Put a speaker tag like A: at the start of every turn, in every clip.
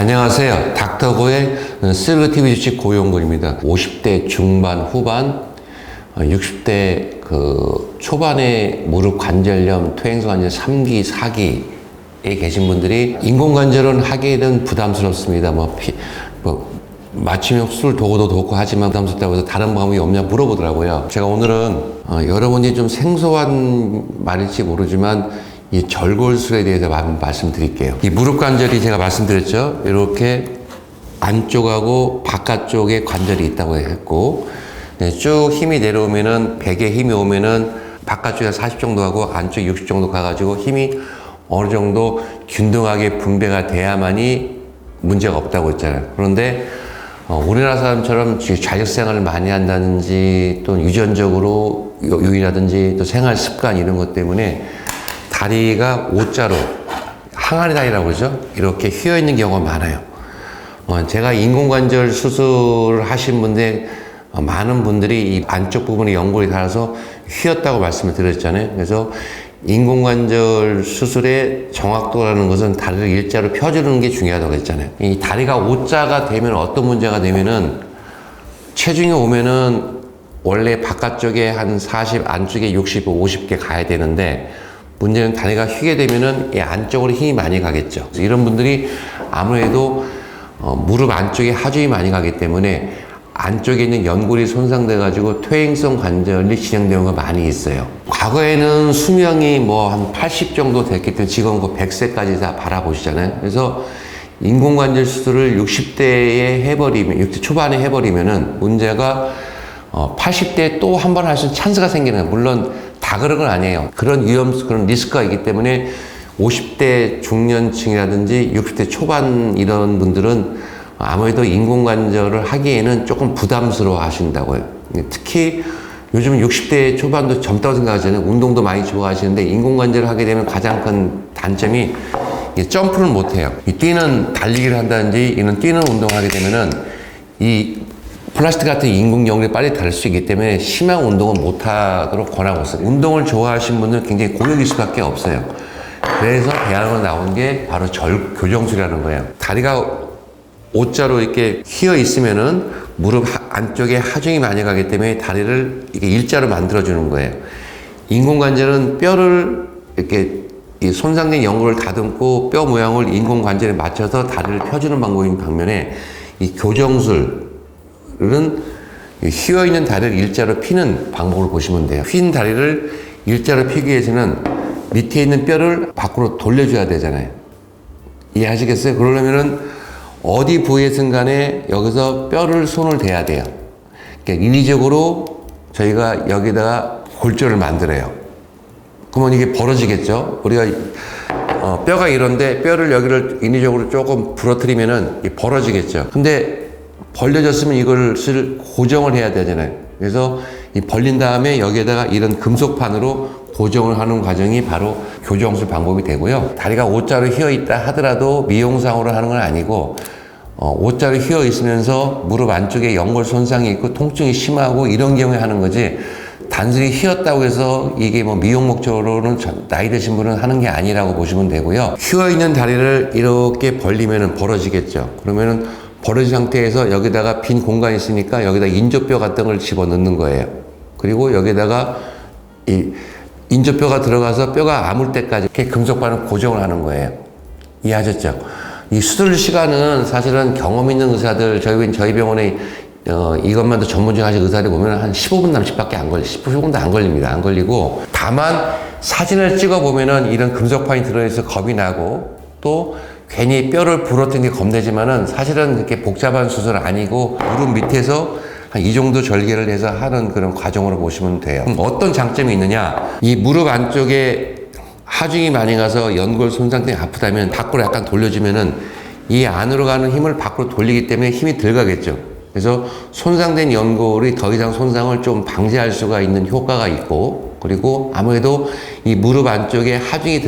A: 안녕하세요. 닥터고의 실버TV 주식 고용근입니다. 50대 중반 후반, 60대 초반에 무릎 관절염, 퇴행성 관절 3기, 4기에 계신 분들이 인공관절은 하기에는 부담스럽습니다. 맞춤형 수술 도구도 좋고 하지만 부담스럽다고 해서 다른 방법이 없냐 물어보더라고요. 제가 오늘은 여러분이 좀 생소한 말일지 모르지만 이 절골술에 대해서 말씀드릴게요. 이 무릎 관절이 제가 말씀드렸죠. 이렇게 안쪽하고 바깥쪽에 관절이 있다고 했고, 쭉 힘이 내려오면은, 백에 힘이 오면은 바깥쪽에 40 정도 하고 안쪽에 60 정도 가가지고 힘이 어느 정도 균등하게 분배가 돼야만이 문제가 없다고 했잖아요. 그런데 우리나라 사람처럼 좌식 생활을 많이 한다든지 또 유전적으로 요인이라든지 또 생활 습관 이런 것 때문에 다리가 O자로 항아리 다리라고 그러죠. 이렇게 휘어 있는 경우가 많아요. 제가 인공관절 수술을 하신 분들 많은 분들이 이 안쪽 부분에 연골이 닿아서 휘었다고 말씀을 드렸잖아요. 그래서 인공관절 수술의 정확도라는 것은 다리를 일자로 펴주는 게 중요하다고 했잖아요. 이 다리가 O자가 되면 어떤 문제가 되면은 체중이 오면은 원래 바깥쪽에 한 40, 안쪽에 60, 50개 가야 되는데 문제는 다리가 휘게 되면은 이 안쪽으로 힘이 많이 가겠죠. 이런 분들이 아무래도 무릎 안쪽에 하중이 많이 가기 때문에 안쪽에 있는 연골이 손상돼 가지고 퇴행성 관절이 진행되는 거 많이 있어요. 과거에는 수명이 한 80 정도 됐기 때문에 지금 100세까지 다 바라보시잖아요. 그래서 인공관절 수술을 60대에 해버리면, 60대 초반에 해버리면은 문제가 80대에 또 한 번 할 수 있는 찬스가 생기는 거예요. 물론 다 그런 건 아니에요. 그런 그런 리스크가 있기 때문에 50대 중년층이라든지 60대 초반 이런 분들은 아무래도 인공관절을 하기에는 조금 부담스러워 하신다고요. 특히 요즘 60대 초반도 젊다고 생각하잖아요. 운동도 많이 좋아하시는데 인공관절을 하게 되면 가장 큰 단점이 점프를 못 해요. 뛰는 달리기를 한다든지 이런 뛰는 운동을 하게 되면은 이 플라스틱 같은 인공 연골이 빨리 닳을 수 있기 때문에 심한 운동은 못 하도록 권하고 있어요. 운동을 좋아하시는 분들은 굉장히 고역일 수밖에 없어요. 그래서 대안으로 나온 게 바로 교정술이라는 거예요. 다리가 O자로 이렇게 휘어 있으면은 무릎 안쪽에 하중이 많이 가기 때문에 다리를 이렇게 일자로 만들어주는 거예요. 인공관절은 뼈를 이렇게 손상된 연골을 다듬고 뼈 모양을 인공관절에 맞춰서 다리를 펴주는 방법인 반면에 이 교정술은 휘어 있는 다리를 일자로 피는 방법을 보시면 돼요. 휜 다리를 일자로 피기 위해서는 밑에 있는 뼈를 밖으로 돌려줘야 되잖아요. 이해하시겠어요? 그러려면은 어디 부위에든 간에 여기서 뼈를 손을 대야 돼요. 그러니까 인위적으로 저희가 여기다가 골절을 만들어요. 그러면 이게 벌어지겠죠? 우리가 뼈가 이런데 뼈를 여기를 인위적으로 조금 부러뜨리면은 벌어지겠죠. 근데 벌려졌으면 이것을 고정을 해야 되잖아요. 그래서 이 벌린 다음에 여기에다가 이런 금속판으로 고정을 하는 과정이 바로 교정술 방법이 되고요. 다리가 O자로 휘어 있다 하더라도 미용상으로 하는 건 아니고 O자로 휘어 있으면서 무릎 안쪽에 연골 손상이 있고 통증이 심하고 이런 경우에 하는 거지, 단순히 휘었다고 해서 이게 미용 목적으로는 나이 드신 분은 하는 게 아니라고 보시면 되고요. 휘어 있는 다리를 이렇게 벌리면은 벌어지겠죠. 그러면은 벌어진 상태에서 여기다가 빈 공간이 있으니까 여기다 인조뼈 같은 걸 집어넣는 거예요. 그리고 여기다가 이 인조뼈가 들어가서 뼈가 아물 때까지 이렇게 금속반을 고정을 하는 거예요. 이해하셨죠? 이 수술 시간은 사실은 경험 있는 의사들, 저희 병원에 이것만도 전문적으로 하신 의사들 보면 한 15분 남짓밖에 안 걸려요. 15분도 안 걸립니다. 안 걸리고, 다만 사진을 찍어 보면은 이런 금속판이 들어있어 겁이 나고, 또 괜히 뼈를 부러뜨리는 게 겁내지만은 사실은 그렇게 복잡한 수술은 아니고 무릎 밑에서 한 이 정도 절개를 해서 하는 그런 과정으로 보시면 돼요. 그럼 어떤 장점이 있느냐? 이 무릎 안쪽에 하중이 많이 가서 연골 손상 때문에 아프다면 밖으로 약간 돌려주면은 이 안으로 가는 힘을 밖으로 돌리기 때문에 힘이 덜 가겠죠. 그래서 손상된 연골이 더 이상 손상을 좀 방지할 수가 있는 효과가 있고, 그리고 아무래도 이 무릎 안쪽에 하중이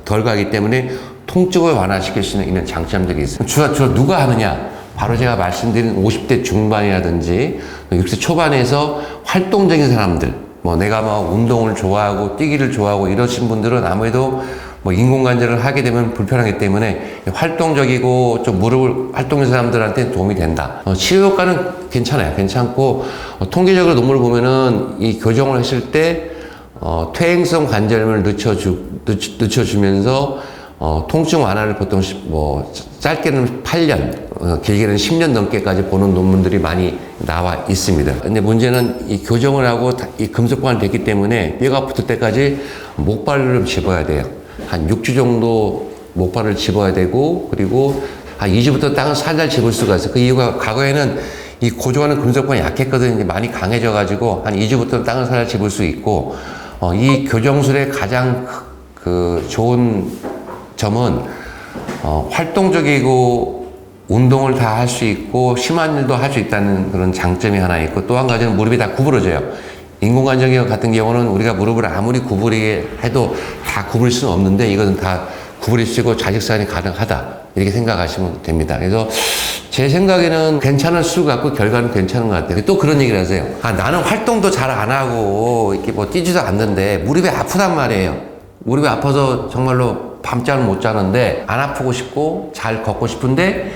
A: 덜 가기 때문에 통증을 완화시킬 수 있는 장점들이 있어요. 주로 누가 하느냐? 바로 제가 말씀드린 50대 중반이라든지 60대 초반에서 활동적인 사람들, 내가 운동을 좋아하고 뛰기를 좋아하고 이러신 분들은 아무래도 뭐 인공관절을 하게 되면 불편하기 때문에 활동적이고 좀 무릎을 활동하는 사람들한테 도움이 된다. 치료 효과는 괜찮아요. 괜찮고 통계적으로 논문을 보면은 이 교정을 했을 때 퇴행성 관절염을 늦춰주면서 통증 완화를 보통 뭐 짧게는 8년, 길게는 10년 넘게까지 보는 논문들이 많이 나와 있습니다. 근데 문제는 이 교정을 하고 이 금속관이 됐기 때문에 뼈가 붙을 때까지 목발을 집어야 돼요. 한 6주 정도 목발을 집어야 되고, 그리고 한 2주부터 땅을 살살 집을 수가 있어요. 그 이유가 과거에는 이 고정하는 금속관이 약했거든요. 이제 많이 강해져가지고 한 2주부터 땅을 살살 집을 수 있고, 이 교정술의 가장 좋은 점은 활동적이고 운동을 다 할 수 있고 심한 일도 할 수 있다는 그런 장점이 하나 있고, 또 한 가지는 무릎이 다 구부러져요. 인공관절 같은 경우는 우리가 무릎을 아무리 구부리게 해도 다 구부릴 수는 없는데, 이것은 다 구부릴 수 있고 좌직산이 가능하다, 이렇게 생각하시면 됩니다. 그래서 제 생각에는 괜찮을 수 같고 결과는 괜찮은 것 같아요. 또 그런 얘기를 하세요. 나는 활동도 잘 안 하고 이렇게 뭐 뛰지도 않는데 무릎이 아프단 말이에요. 무릎이 아파서 정말로 밤잠을 못 자는데 안 아프고 싶고 잘 걷고 싶은데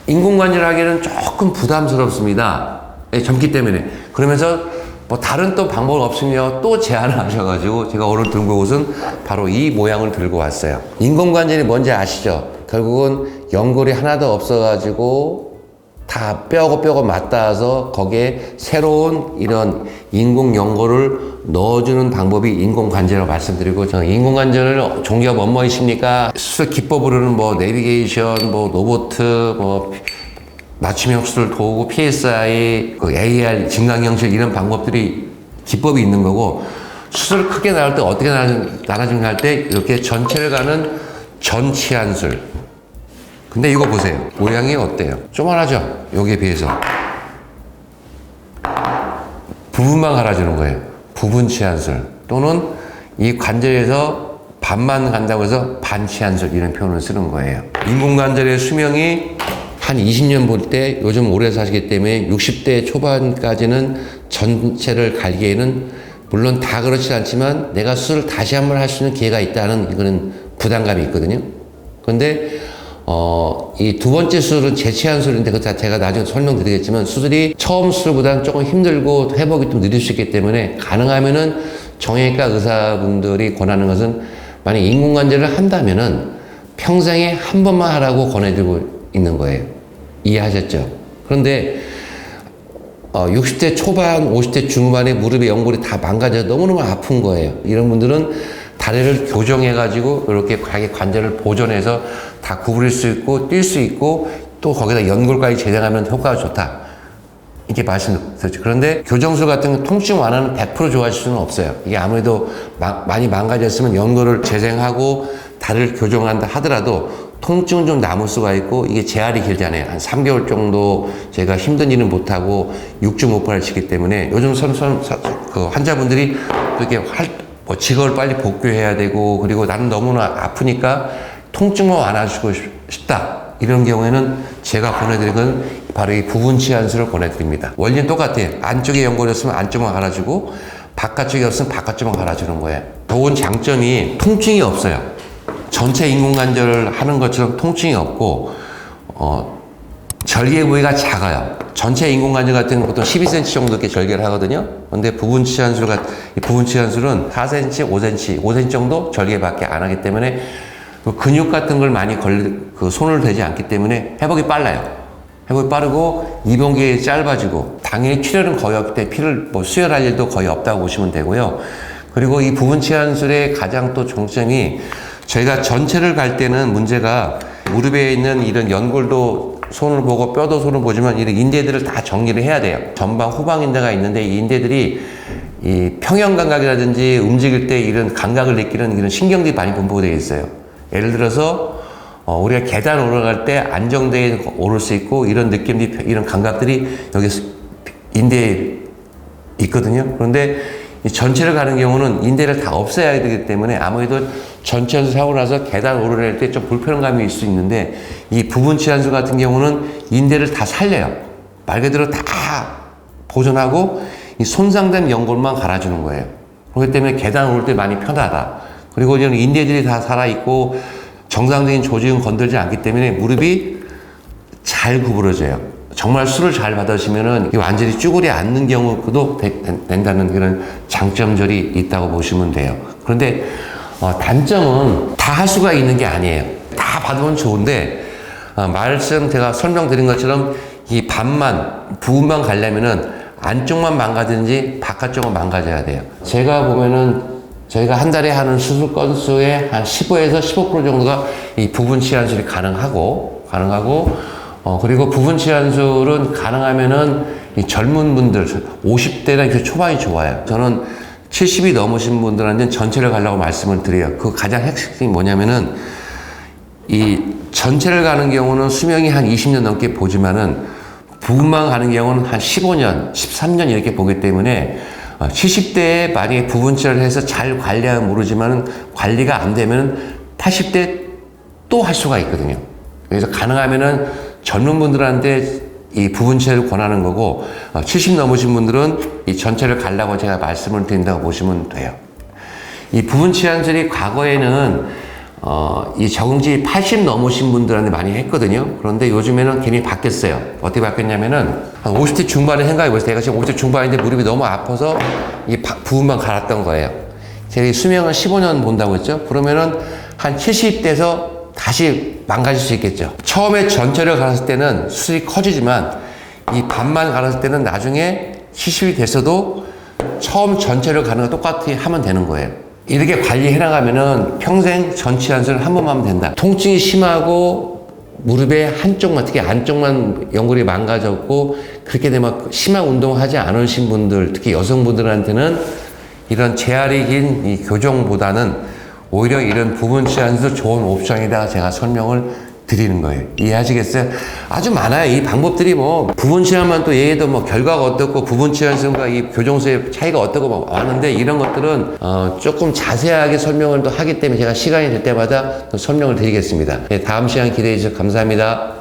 A: 인공관절 하기에는 조금 부담스럽습니다. 젊기 때문에. 그러면서 뭐 다른 또 방법 없으며 또 제안을 하셔가지고 제가 오늘 들고 온 것은 바로 이 모양을 들고 왔어요. 인공관절이 뭔지 아시죠? 결국은 연골이 하나도 없어가지고 다 뼈하고 맞닿아서 거기에 새로운 이런 인공 연골을 넣어주는 방법이 인공관절이라고 말씀드리고, 저는 인공관절을 종기가 뭐뭐이십니까? 수술 기법으로는 뭐 내비게이션, 뭐 로보트, 뭐 맞춤형 수술 도구, PSI, AR, 증강현실 이런 방법들이 기법이 있는 거고, 수술 크게 나올 때 어떻게 나눠주는가 할 때 이렇게 전체를 가는 전치한술. 근데 이거 보세요. 모양이 어때요? 쪼만하죠? 여기에 비해서. 부분만 갈아주는 거예요. 부분 치한술. 또는 이 관절에서 반만 간다고 해서 반치한술, 이런 표현을 쓰는 거예요. 인공관절의 수명이 한 20년 볼 때 요즘 오래 사시기 때문에 60대 초반까지는 전체를 갈기에는 물론 다 그렇지 않지만 내가 수술을 다시 한번 할 수 있는 기회가 있다는 이거는 부담감이 있거든요. 그런데 이 두 번째 수술은 재치한술인데 그거 제가 나중에 설명드리겠지만 수술이 처음 수술보다는 조금 힘들고 회복이 좀 느릴 수 있기 때문에 가능하면은 정형외과 의사분들이 권하는 것은 만약 인공관절을 한다면은 평생에 한 번만 하라고 권해주고 있는 거예요. 이해하셨죠? 그런데 60대 초반, 50대 중반에 무릎의 연골이 다 망가져서 너무너무 아픈 거예요. 이런 분들은 다리를 교정해가지고 이렇게 자기 관절을 보존해서 다 구부릴 수 있고 뛸 수 있고 또 거기다 연골까지 재생하면 효과가 좋다, 이렇게 말씀드렸죠. 그런데 교정술 같은 건 통증 완화는 100% 좋아질 수는 없어요. 이게 아무래도 많이 망가졌으면 연골을 재생하고 다리를 교정한다 하더라도 통증은 좀 남을 수가 있고, 이게 재활이 길잖아요. 한 3개월 정도 제가 힘든 일은 못하고 6주 목발을 치기 때문에 요즘 환자분들이 이렇게 직업을 빨리 복귀해야 되고, 그리고 나는 너무나 아프니까 통증만 완화하시고 싶다, 이런 경우에는 제가 보내드린 건 바로 이 부분 치한술을 보내드립니다. 원리는 똑같아요. 안쪽에 연골이었으면 안쪽만 갈아주고 바깥쪽이었으면 바깥쪽만 갈아주는 거예요. 좋은 장점이 통증이 없어요. 전체 인공관절을 하는 것처럼 통증이 없고 절개 부위가 작아요. 전체 인공관절 같은 경우는 보통 12cm 정도 이렇게 절개를 하거든요. 근데 부분 치한술은 4cm, 5cm 정도 절개밖에 안 하기 때문에 근육 같은 걸 많이 손을 대지 않기 때문에 회복이 빨라요. 회복이 빠르고 입원기간이 짧아지고, 당연히 출혈은 거의 없기 때문에 피를 수혈할 일도 거의 없다고 보시면 되고요. 그리고 이 부분 치한술의 가장 또 장점이, 저희가 전체를 갈 때는 문제가 무릎에 있는 이런 연골도 손을 보고 뼈도 손을 보지만 이런 인대들을 다 정리를 해야 돼요. 전방 후방 인대가 있는데 이 인대들이 이 평형 감각이라든지 움직일 때 이런 감각을 느끼는 이런 신경들이 많이 분포되어 있어요. 예를 들어서 우리가 계단 올라갈 때 안정되게 오를 수 있고, 이런 느낌들이, 이런 감각들이 여기 인대에 있거든요. 그런데 이 전체를 가는 경우는 인대를 다 없애야 되기 때문에 아무래도 전체에서 사고 나서 계단 오르낼 때 좀 불편감이 있을 수 있는데, 이 부분 치한술 같은 경우는 인대를 다 살려요. 말 그대로 다 보존하고 이 손상된 연골만 갈아주는 거예요. 그렇기 때문에 계단 오를 때 많이 편하다. 그리고 이런 인대들이 다 살아있고 정상적인 조직은 건들지 않기 때문에 무릎이 잘 구부러져요. 정말 술을 잘 받으시면은 완전히 쭈그려 앉는 경우도 된다는 그런 장점들이 있다고 보시면 돼요. 그런데 단점은 다 할 수가 있는 게 아니에요. 다 받으면 좋은데 제가 설명드린 것처럼 이 부분만 가려면은 안쪽만 망가지는지 바깥쪽은 망가져야 돼요. 제가 보면은 저희가 한 달에 하는 수술 건수의 한 15에서 15% 정도가 이 부분 치환술이 가능하고 그리고 부분 치환술은 가능하면은 이 젊은 분들 50대나 이렇게 초반이 좋아요. 저는 70이 넘으신 분들한테는 전체를 가려고 말씀을 드려요. 그 가장 핵심이 뭐냐면은 이 전체를 가는 경우는 수명이 한 20년 넘게 보지만은 부분만 가는 경우는 한 15년, 13년 이렇게 보기 때문에 70대에 만약에 부분 치료를 해서 잘 관리하면 모르지만은 관리가 안 되면 80대 또 할 수가 있거든요. 그래서 가능하면은 젊은 분들한테 이 부분 치료를 권하는 거고 70 넘으신 분들은 이 전체를 가려고 제가 말씀을 드린다고 보시면 돼요. 이 부분 치환술이 과거에는 이 적응지 80 넘으신 분들한테 많이 했거든요. 그런데 요즘에는 개념이 바뀌었어요. 어떻게 바뀌었냐면은 한 50대 중반에 생각해 보세요. 제가 지금 50대 중반인데 무릎이 너무 아파서 이 부분만 갈았던 거예요. 제가 수명을 15년 본다고 했죠. 그러면은 한 70대에서 다시 망가질 수 있겠죠. 처음에 전체를 갈았을 때는 수술이 커지지만 이 반만 갈았을 때는 나중에 70이 됐어도 처음 전체를 가는 거 똑같이 하면 되는 거예요. 이렇게 관리해 나가면은 평생 전치환술을 한 번만 하면 된다. 통증이 심하고 무릎의 한쪽만, 특히 안쪽만 연골이 망가졌고 그렇게 되면 심한 운동을 하지 않으신 분들, 특히 여성분들한테는 이런 재활이 긴 이 교정보다는 오히려 이런 부분 치환술 좋은 옵션이다 제가 설명을 드리는 거예요. 이해하시겠어요? 아주 많아요. 이 방법들이 뭐 부분 치환만 또 얘도 뭐 결과가 어떻고 부분 치환술과 이 교정술의 차이가 어떻고 뭐 하는데 이런 것들은 조금 자세하게 설명을 또 하기 때문에 제가 시간이 될 때마다 또 설명을 드리겠습니다. 네, 다음 시간 기대해 주셔서 감사합니다.